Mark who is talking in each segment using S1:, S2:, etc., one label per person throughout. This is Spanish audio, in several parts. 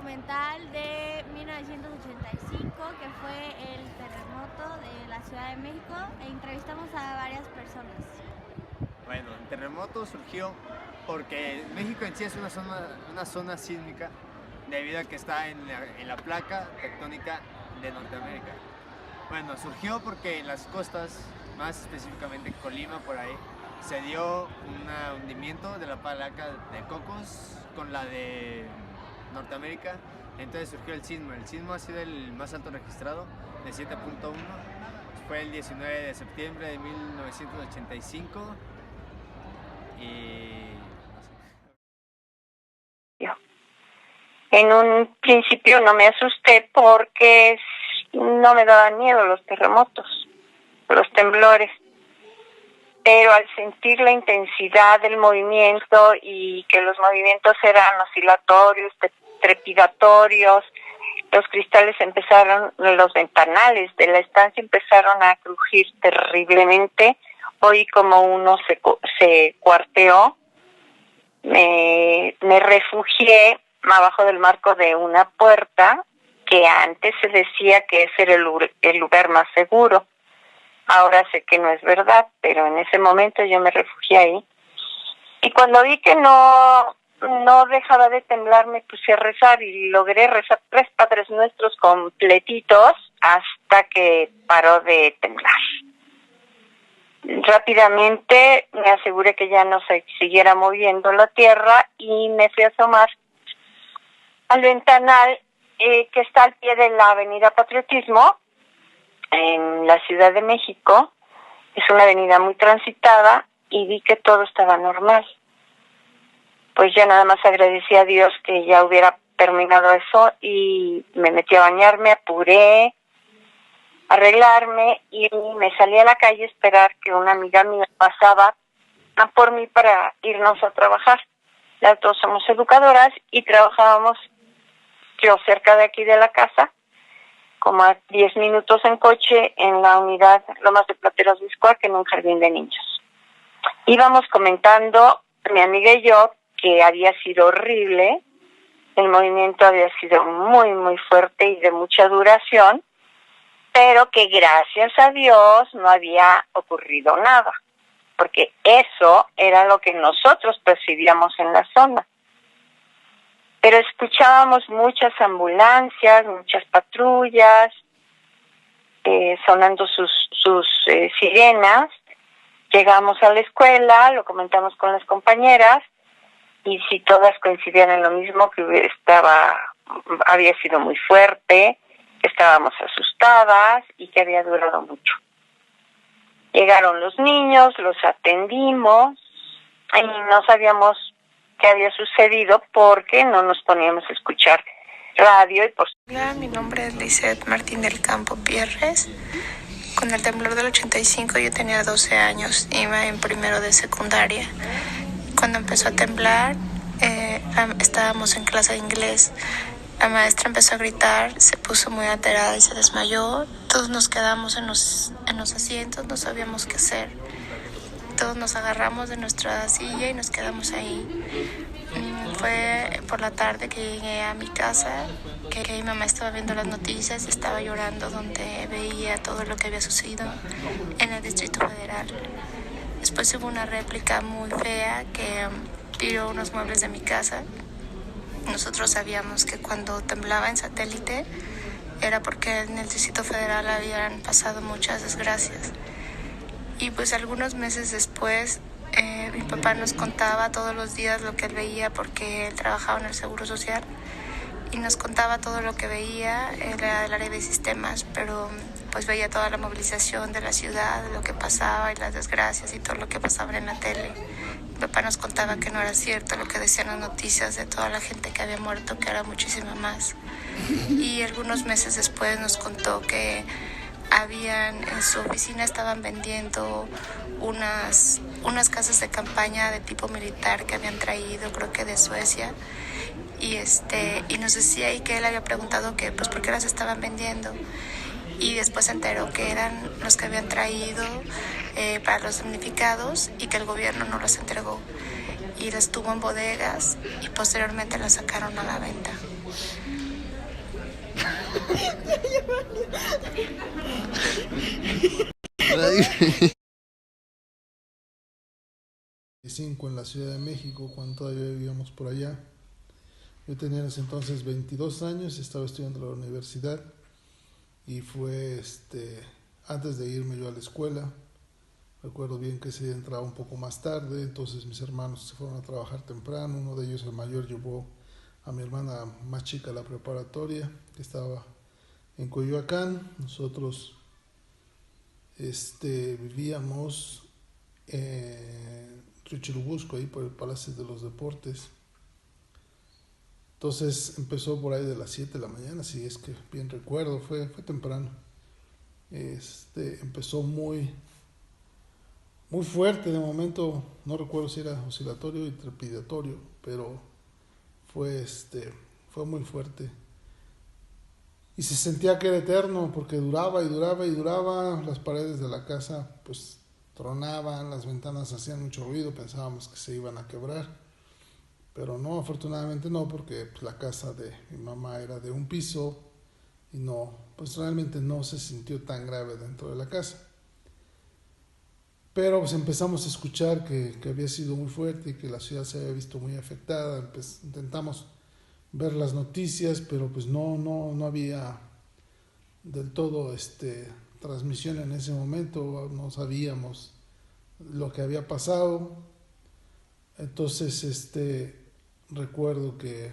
S1: documental de 1985, que fue el terremoto de la Ciudad de México, e entrevistamos a varias personas.
S2: Bueno, el terremoto surgió porque México en sí es una zona sísmica debido a que está en la placa tectónica de Norteamérica. Bueno, surgió porque en las costas, más específicamente Colima, por ahí, se dio un hundimiento de la placa de Cocos con la de Norteamérica, entonces surgió el sismo. El sismo ha sido el más alto registrado, de 7.1, fue el 19 de septiembre de 1985 y no sé.
S3: En un principio no me asusté porque no me daban miedo los terremotos, los temblores, pero al sentir la intensidad del movimiento y que los movimientos eran oscilatorios, trepidatorios, los cristales los ventanales de la estancia empezaron a crujir terriblemente. Oí como uno se cuarteó. Me refugié abajo del marco de una puerta que antes se decía que ese era el lugar más seguro. Ahora sé que no es verdad, pero en ese momento yo me refugié ahí. Y cuando vi que no dejaba de temblar, me puse a rezar y logré rezar 3 Padres Nuestros completitos hasta que paró de temblar. Rápidamente me aseguré que ya no se siguiera moviendo la tierra y me fui a asomar al ventanal que está al pie de la Avenida Patriotismo en la Ciudad de México. Es una avenida muy transitada y vi que todo estaba normal. Pues ya nada más agradecí a Dios que ya hubiera terminado eso y me metí a bañarme, apuré, arreglarme y me salí a la calle a esperar que una amiga mía pasaba a por mí para irnos a trabajar. Las dos somos educadoras y trabajábamos yo cerca de aquí de la casa, como a 10 minutos en coche, en la unidad Lomas de Plateros de Izcua, en un jardín de niños. Íbamos comentando, mi amiga y yo, que había sido horrible, el movimiento había sido muy, muy fuerte y de mucha duración, pero que gracias a Dios no había ocurrido nada, porque eso era lo que nosotros percibíamos en la zona. Pero escuchábamos muchas ambulancias, muchas patrullas, sonando sus sirenas. Llegamos a la escuela, lo comentamos con las compañeras, y si todas coincidían en lo mismo, que había sido muy fuerte, que estábamos asustadas y que había durado mucho. Llegaron los niños, los atendimos y no sabíamos qué había sucedido porque no nos poníamos a escuchar radio.
S4: Hola, mi nombre es Lizeth Martín del Campo Pierres. Con el temblor del 85 yo tenía 12 años, iba en primero de secundaria. Cuando empezó a temblar, estábamos en clase de inglés. La maestra empezó a gritar, se puso muy alterada y se desmayó. Todos nos quedamos en los asientos, no sabíamos qué hacer. Todos nos agarramos de nuestra silla y nos quedamos ahí. Fue por la tarde que llegué a mi casa, que mi mamá estaba viendo las noticias y estaba llorando, donde veía todo lo que había sucedido en el Distrito Federal. Después hubo una réplica muy fea que tiró unos muebles de mi casa. Nosotros sabíamos que cuando temblaba en satélite era porque en el Distrito Federal habían pasado muchas desgracias. Y pues algunos meses después mi papá nos contaba todos los días lo que él veía, porque él trabajaba en el Seguro Social, y nos contaba todo lo que veía. Él era del área de sistemas, pero pues veía toda la movilización de la ciudad, lo que pasaba y las desgracias y todo lo que pasaba en la tele. Mi papá nos contaba que no era cierto lo que decían las noticias de toda la gente que había muerto, que era muchísima más. Y algunos meses después nos contó que en su oficina estaban vendiendo unas casas de campaña de tipo militar que habían traído, creo que de Suecia, y nos decía ahí que él había preguntado que pues por qué las estaban vendiendo, y después se enteró que eran los que habían traído para los damnificados y que el gobierno no los entregó y las tuvo en bodegas y posteriormente las sacaron a la venta.
S5: En la Ciudad de México, cuando todavía vivíamos por allá. Yo tenía en ese entonces 22 años, estaba estudiando en la universidad y fue antes de irme yo a la escuela. Recuerdo bien que ese día entraba un poco más tarde, entonces mis hermanos se fueron a trabajar temprano. Uno de ellos, el mayor, llevó a mi hermana más chica a la preparatoria, que estaba en Coyoacán. Nosotros vivíamos en Río Churubusco, ahí por el Palacio de los Deportes. Entonces empezó por ahí de las 7 de la mañana, si es que bien recuerdo, fue temprano. Empezó muy fuerte. De momento no recuerdo si era oscilatorio y trepidatorio, pero fue muy fuerte. Y se sentía que era eterno, porque duraba y duraba y duraba. Las paredes de la casa pues tronaban, las ventanas hacían mucho ruido, pensábamos que se iban a quebrar. Pero no, afortunadamente no, porque pues, la casa de mi mamá era de un piso y no, pues realmente no se sintió tan grave dentro de la casa. Pero pues empezamos a escuchar que había sido muy fuerte y que la ciudad se había visto muy afectada. Intentamos ver las noticias, pero pues no había del todo transmisión en ese momento, no sabíamos lo que había pasado. Entonces recuerdo que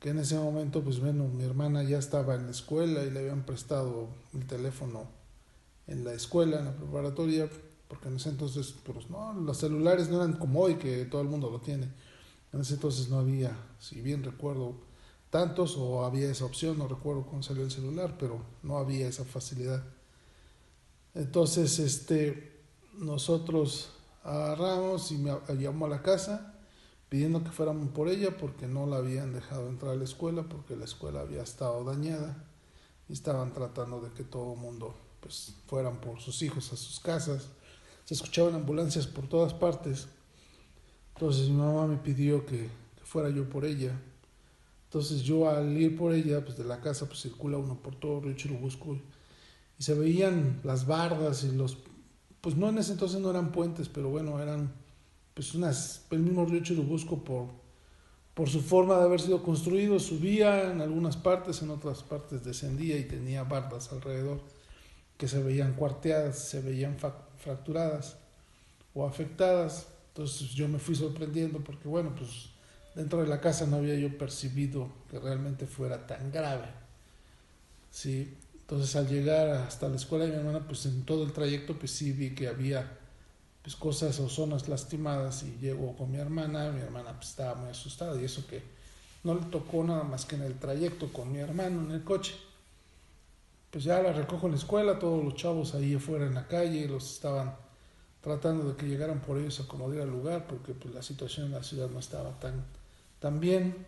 S5: en ese momento pues bueno, mi hermana ya estaba en la escuela y le habían prestado el teléfono en la escuela, en la preparatoria, porque en ese entonces pues no, los celulares no eran como hoy que todo el mundo lo tiene. En ese entonces no había, si bien recuerdo, tantos, o había esa opción, no recuerdo cuándo salió el celular, pero no había esa facilidad. Entonces nosotros agarramos y me llamó a la casa pidiendo que fuéramos por ella porque no la habían dejado entrar a la escuela, porque la escuela había estado dañada y estaban tratando de que todo el mundo pues fueran por sus hijos a sus casas. Se escuchaban ambulancias por todas partes. Entonces mi mamá me pidió que fuera yo por ella. Entonces yo al ir por ella, pues de la casa pues circula uno por todo Río Churubusco y se veían las bardas y pues no, en ese entonces no eran puentes, pero bueno, eran pues el mismo Río Churubusco por su forma de haber sido construido, subía en algunas partes, en otras partes descendía y tenía bardas alrededor que se veían cuarteadas, se veían fracturadas o afectadas. Entonces yo me fui sorprendiendo porque bueno, pues dentro de la casa no había yo percibido que realmente fuera tan grave. Sí, entonces al llegar hasta la escuela de mi hermana, pues en todo el trayecto pues sí vi que había pues cosas o zonas lastimadas y llego con mi hermana pues estaba muy asustada y eso que no le tocó nada más que en el trayecto con mi hermano en el coche. Pues ya la recojo en la escuela, todos los chavos ahí afuera en la calle, los estaban tratando de que llegaran por ellos a acomodar al lugar porque pues la situación en la ciudad no estaba tan bien.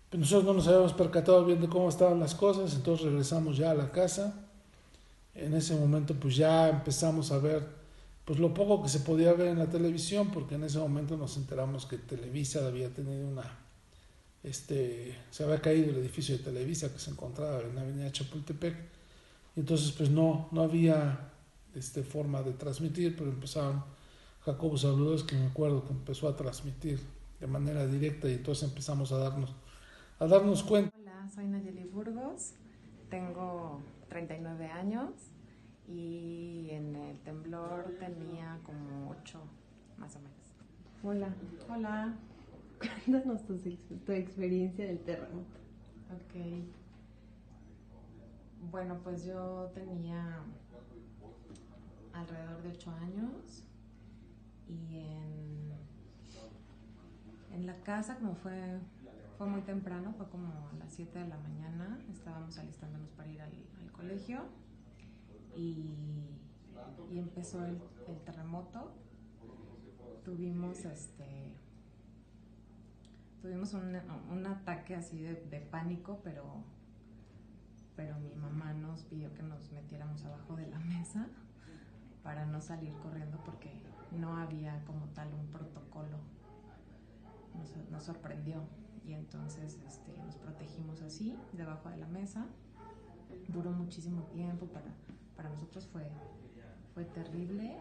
S5: Pues nosotros no nos habíamos percatado bien de cómo estaban las cosas, entonces regresamos ya a la casa. En ese momento pues ya empezamos a ver pues lo poco que se podía ver en la televisión, porque en ese momento nos enteramos que Televisa había tenido se había caído el edificio de Televisa que se encontraba en la avenida Chapultepec, y entonces pues no había forma de transmitir, pero empezaron Jacobo Saludos, que me acuerdo que empezó a transmitir de manera directa y entonces empezamos a darnos cuenta.
S6: Hola, soy Nayeli Burgos, tengo 39 años y en el temblor tenía como 8 más o menos.
S7: Hola. Cuéntanos tu experiencia del terremoto.
S6: Ok. Bueno, pues yo tenía alrededor de 8 años y en la casa, como fue muy temprano, fue como a las 7 de la mañana, estábamos alistándonos para ir al colegio y empezó el terremoto. Tuvimos un ataque así de pánico, pero mi mamá nos pidió que nos metiéramos abajo de la mesa para no salir corriendo porque no había como tal un protocolo. Nos sorprendió y entonces nos protegimos así, debajo de la mesa. Duró muchísimo tiempo, para nosotros fue terrible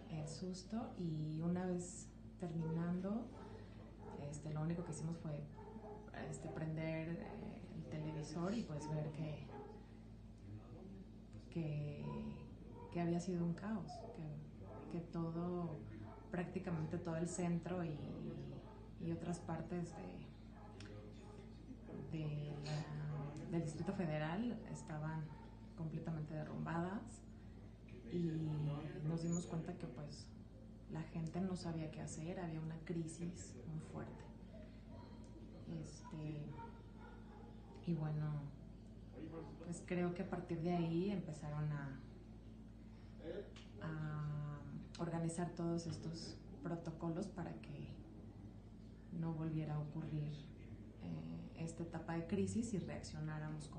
S6: el susto, y una vez terminando, lo único que hicimos fue prender el televisor y pues ver que había sido un caos, que todo, prácticamente todo el centro y otras partes del Distrito Federal estaban completamente derrumbadas, y nos dimos cuenta que pues la gente no sabía qué hacer, había una crisis muy fuerte. Y bueno, pues creo que a partir de ahí empezaron a organizar todos estos protocolos para que no volviera a ocurrir esta etapa de crisis y reaccionáramos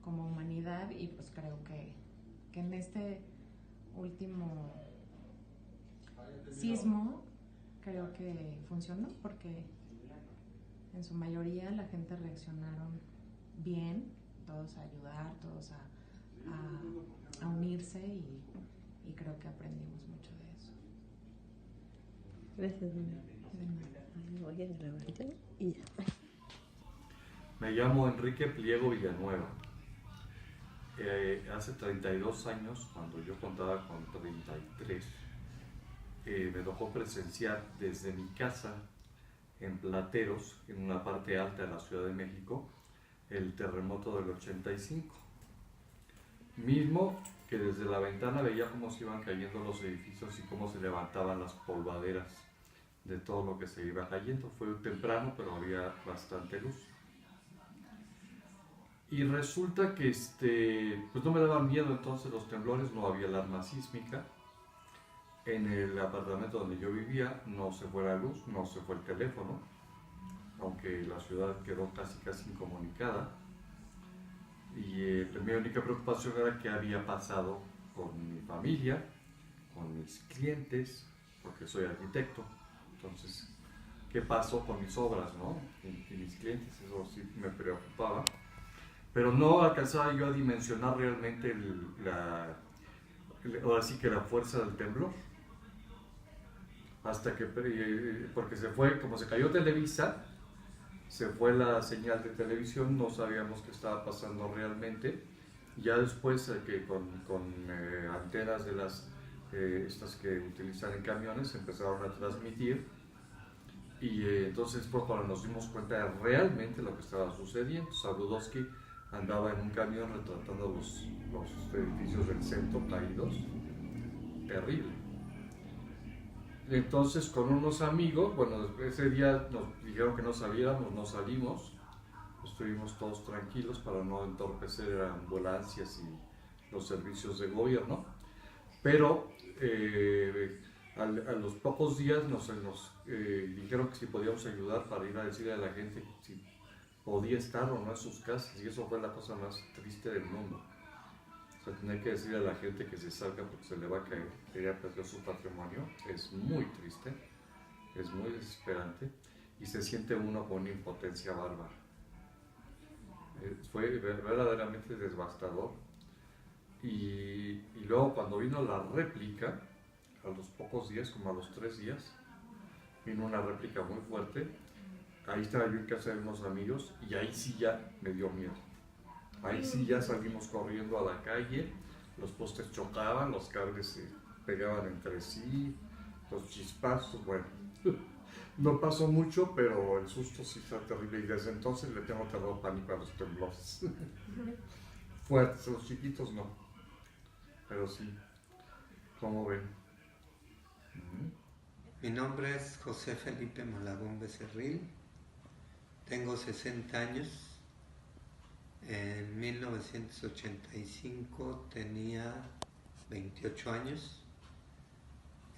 S6: como humanidad. Y pues creo que en este último sismo creo que funcionó, porque en su mayoría la gente reaccionaron bien, todos a ayudar, todos a unirse, y creo que aprendimos mucho de eso.
S7: Gracias, Nina. Voy a grabar yo y ya.
S8: Me llamo Enrique Pliego Villanueva. Hace 32 años, cuando yo contaba con 33, me tocó presenciar desde mi casa en Plateros, en una parte alta de la Ciudad de México, el terremoto del 85. Mismo que desde la ventana veía cómo se iban cayendo los edificios y cómo se levantaban las polvaderas de todo lo que se iba cayendo. Fue temprano, pero había bastante luz. Y resulta que pues no me daban miedo entonces los temblores, no había alarma sísmica. En el apartamento donde yo vivía no se fue la luz, no se fue el teléfono, aunque la ciudad quedó casi incomunicada. Y mi única preocupación era qué había pasado con mi familia, con mis clientes, porque soy arquitecto. Entonces, ¿qué pasó con mis obras, no? Y mis clientes, eso sí me preocupaba. Pero no alcanzaba yo a dimensionar realmente ahora sí que la fuerza del temblor. Hasta que, porque se fue, como se cayó Televisa, se fue la señal de televisión, no sabíamos qué estaba pasando realmente. Ya después que con antenas de estas que utilizan en camiones empezaron a transmitir, y entonces fue cuando nos dimos cuenta de realmente lo que estaba sucediendo. Sabludowski andaba en un camión retratando los edificios del centro caídos, terrible. Entonces con unos amigos, bueno, ese día nos dijeron que no saliéramos, no salimos, estuvimos todos tranquilos para no entorpecer ambulancias y los servicios de gobierno, pero a los pocos días nos dijeron que si podíamos ayudar para ir a decirle a la gente si podía estar o no en sus casas, y eso fue la cosa más triste del mundo. O sea, tener que decirle a la gente que se salga porque se le va a caer, que ya perdió su patrimonio, es muy triste, es muy desesperante, y se siente uno con una impotencia bárbara. Fue verdaderamente devastador. Y luego cuando vino la réplica, a los pocos días, como a los 3 días, vino una réplica muy fuerte. Ahí estaba yo en casa de unos amigos, y ahí sí ya me dio miedo. Ahí sí ya salimos corriendo a la calle, los postes chocaban, los cables se pegaban entre sí, los chispazos, bueno. No pasó mucho, pero el susto sí está terrible, y desde entonces le tengo terror, pánico a los temblores. Fuertes, los chiquitos no, pero sí, ¿cómo ven?
S9: Mi nombre es José Felipe Malagón Becerril, tengo 60 años. En 1985 tenía 28 años.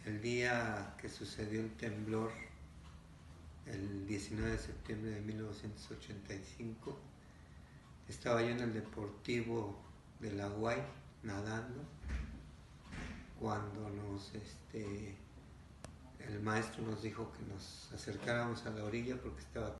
S9: El día que sucedió el temblor, el 19 de septiembre de 1985, estaba yo en el Deportivo de La Guay nadando, cuando el maestro nos dijo que nos acercáramos a la orilla porque estaba